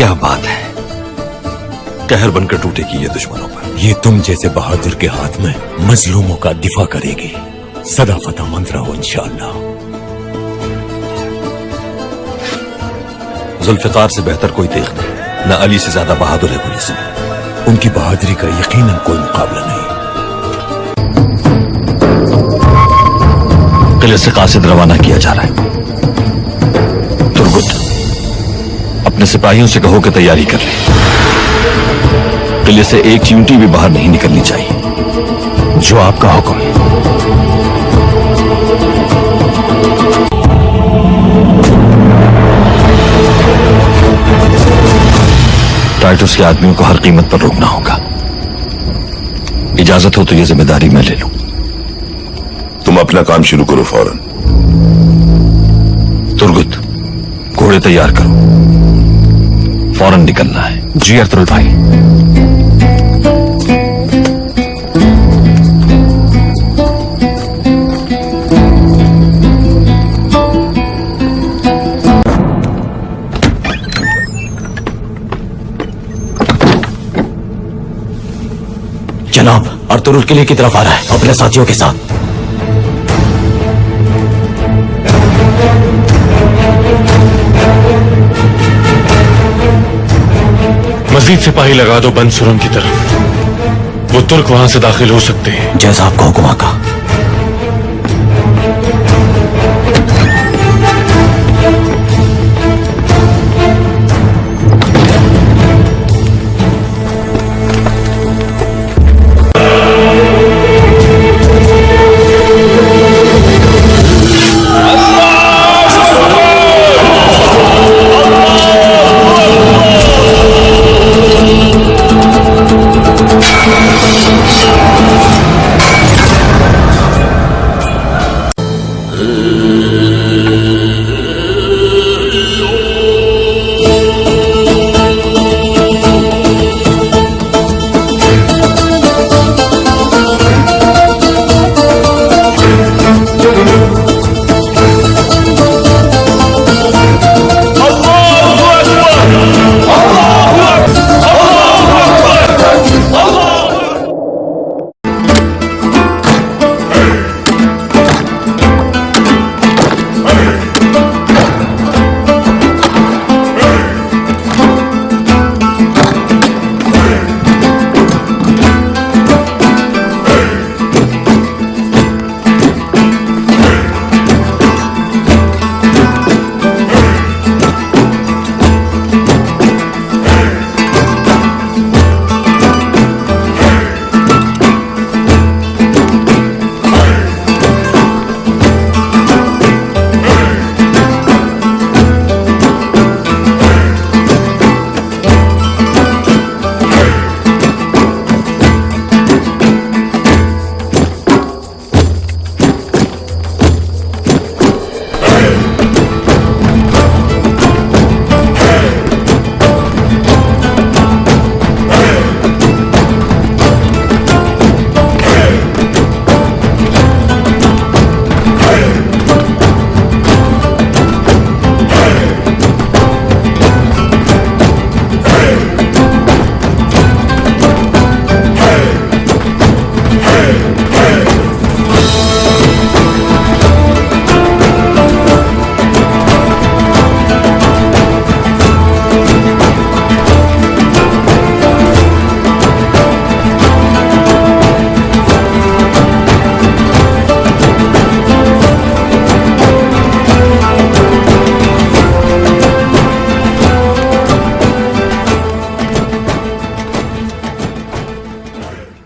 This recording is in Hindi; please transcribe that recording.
क्या बात है, कहर बनकर टूटेगी ये दुश्मनों पर। ये तुम जैसे बहादुर के हाथ में मजलूमों का दिफा करेगी। सदा फतेहमंद रहो इंशाअल्लाह। जुल्फिकार से बेहतर कोई देख नहीं, न अली से ज्यादा बहादुर है पुलिस में। उनकी बहादुरी का यकीनन कोई मुकाबला नहीं। किले से कासिद रवाना किया जा रहा है। तुर्गुत, अपने सिपाहियों से कहो कि तैयारी कर ले। किले से एक चींटी भी बाहर नहीं निकलनी चाहिए। जो आपका हुक्म। टाइटस के आदमियों को हर कीमत पर रोकना होगा। इजाजत हो तो यह जिम्मेदारी मैं ले लूं। तुम अपना काम शुरू करो फौरन। तुर्गुत, घोड़े तैयार करो, फौरन निकलना है। जी अरतुल भाई। जनाब, अर्तुगरुल किले की तरफ आ रहा है अपने साथियों के साथ। मजीद सिपाही लगा दो बंद सुरंग की तरफ। वो तुर्क वहां से दाखिल हो सकते हैं। जैसा आपका हुक्म आका।